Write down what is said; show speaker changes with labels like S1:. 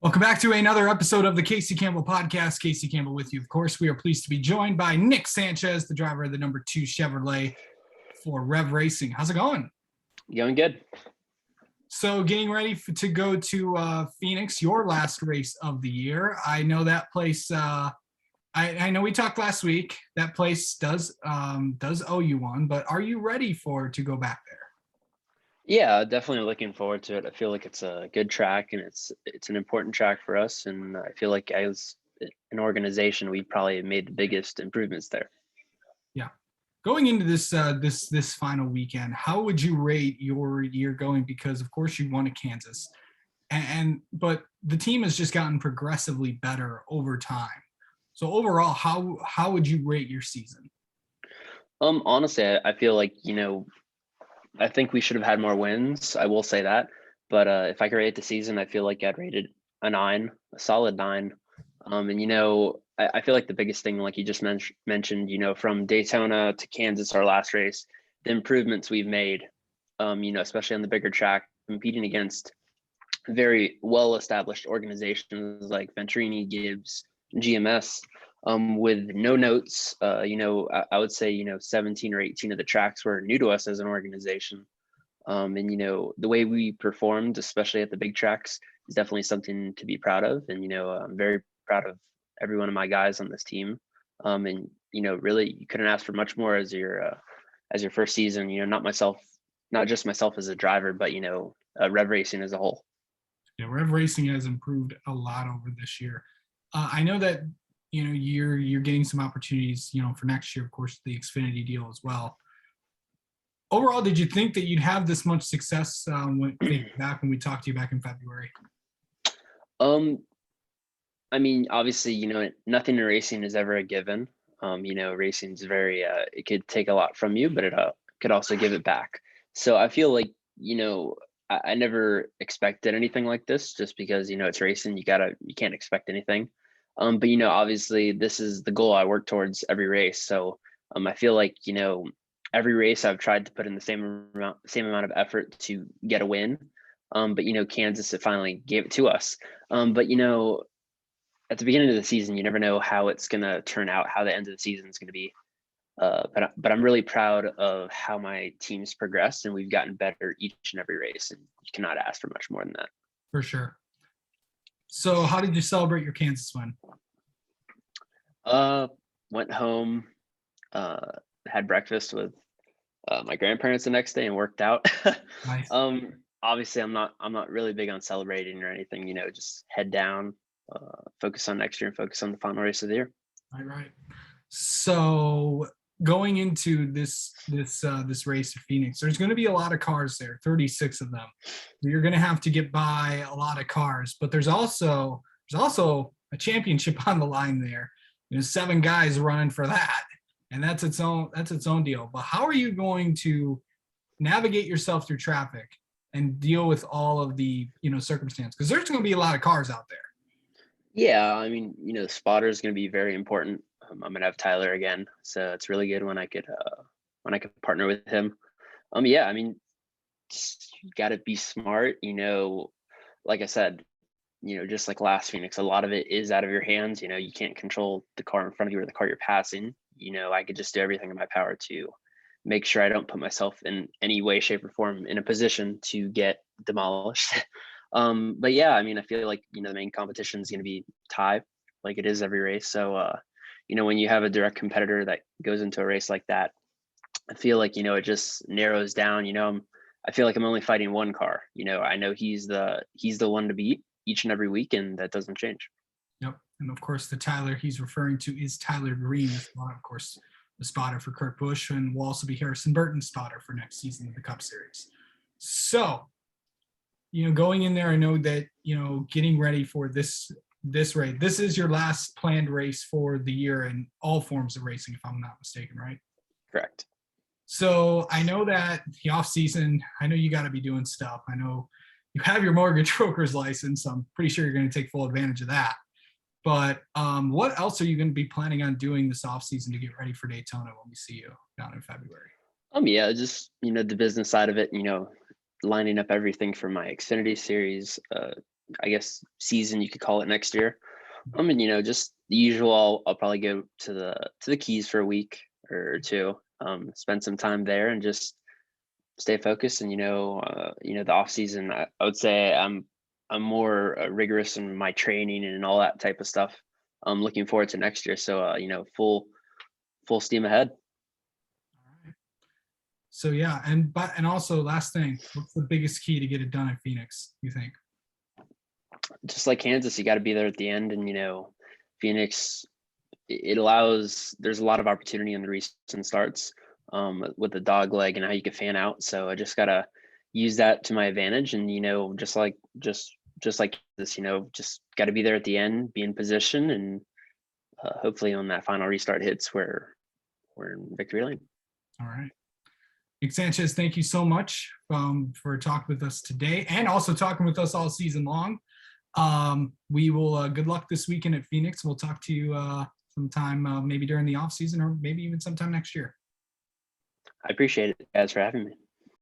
S1: Welcome back to another episode of the Casey Campbell Podcast. Casey Campbell with you. Of course, we are pleased to be joined by Nick Sanchez, the driver of the number 2 Chevrolet for Rev Racing. How's it going?
S2: Going good.
S1: So getting ready to go to Phoenix, your last race of the year. I know that place, I know we talked last week. That place does owe you one, but are you ready to go back there?
S2: Yeah, definitely looking forward to it. I feel like it's a good track and it's an important track for us. And I feel like as an organization, we probably made the biggest improvements there.
S1: Yeah. Going into this final weekend, how would you rate your year going? Because of course you won at Kansas, but the team has just gotten progressively better over time. So overall, how would you rate your season?
S2: Honestly, I feel like, I think we should have had more wins. I will say that. But if I could rate the season, I feel like I'd rate it a 9, a solid 9. I feel like the biggest thing, like you just mentioned, from Daytona to Kansas, our last race, the improvements we've made, especially on the bigger track, competing against very well-established organizations like Venturini, Gibbs, GMS, with no notes. I would say, 17 or 18 of the tracks were new to us as an organization. The way we performed, especially at the big tracks, is definitely something to be proud of. And, I'm very proud of every one of my guys on this team. Really, you couldn't ask for much more as your first season, not just myself as a driver, but, Rev Racing as a whole.
S1: Yeah, Rev Racing has improved a lot over this year. I know that, you're getting some opportunities, for next year, of course, the Xfinity deal as well. Overall, did you think that you'd have this much success when we talked to you back in February?
S2: Obviously, nothing in racing is ever a given. Racing's very, it could take a lot from you, but it could also give it back. So I feel like, I never expected anything like this just because, it's racing, you can't expect anything. But, obviously this is the goal I work towards every race. So I feel like, every race I've tried to put in the same amount of effort to get a win. But, Kansas, it finally gave it to us. But, at the beginning of the season, you never know how it's going to turn out, how the end of the season is going to be. But I'm really proud of how my team's progressed, and we've gotten better each and every race, and you cannot ask for much more than that.
S1: For sure. So how did you celebrate your Kansas win?
S2: Went home, had breakfast with my grandparents the next day and worked out.
S1: Nice.
S2: Obviously I'm not really big on celebrating or anything, just head down, focus on next year and focus on the final race of the year.
S1: Right. So going into this race at Phoenix, there's going to be a lot of cars there, 36 of them. You're going to have to get by a lot of cars, but there's also a championship on the line there. 7 guys running for that, and that's its own deal. But how are you going to navigate yourself through traffic and deal with all of the circumstance? Because there's going to be a lot of cars out there.
S2: Yeah, the spotter is going to be very important. I'm going to have Tyler again, so it's really good when I could partner with him. Just got to be smart. Like I said, just like last Phoenix, a lot of it is out of your hands. You can't control the car in front of you or the car you're passing. I could just do everything in my power to make sure I don't put myself in any way, shape, or form in a position to get demolished. But yeah, I feel like, the main competition is going to be tie, like it is every race. So, when you have a direct competitor that goes into a race like that, I feel like, it just narrows down. I feel like I'm only fighting one car. I know he's the one to beat each and every week, and that doesn't change.
S1: Yep. And of course, the Tyler he's referring to is Tyler Green, of course, the spotter for Kurt Busch, and will also be Harrison Burton's spotter for next season of the Cup Series. So, going in there, I know that, getting ready for this race, this is your last planned race for the year in all forms of racing, if I'm not mistaken, right?
S2: Correct.
S1: So I know that the off season, I know you got to be doing stuff. I know you have your mortgage broker's license. So I'm pretty sure you're going to take full advantage of that. But what else are you going to be planning on doing this off season to get ready for Daytona when we see you down in February?
S2: Yeah, just, the business side of it, lining up everything for my Xfinity series, I guess, season you could call it next year. And just the usual. I'll probably go to the Keys for a week or two. Spend some time there and just stay focused. And the off season. I would say I'm more rigorous in my training and all that type of stuff. I'm looking forward to next year. So full steam ahead.
S1: So yeah, and also last thing, what's the biggest key to get it done at Phoenix, you think?
S2: Just like Kansas, you got to be there at the end. And Phoenix, it allows. There's a lot of opportunity in the recent starts with the dog leg and how you can fan out. So I just gotta use that to my advantage. And just like this, just got to be there at the end, be in position, and hopefully on that final restart hits, we're in victory lane.
S1: All right. Sanchez, thank you so much for talking with us today and also talking with us all season long. We will good luck this weekend at Phoenix. We'll talk to you sometime maybe during the off season or maybe even sometime next year.
S2: I appreciate it, guys, for having me.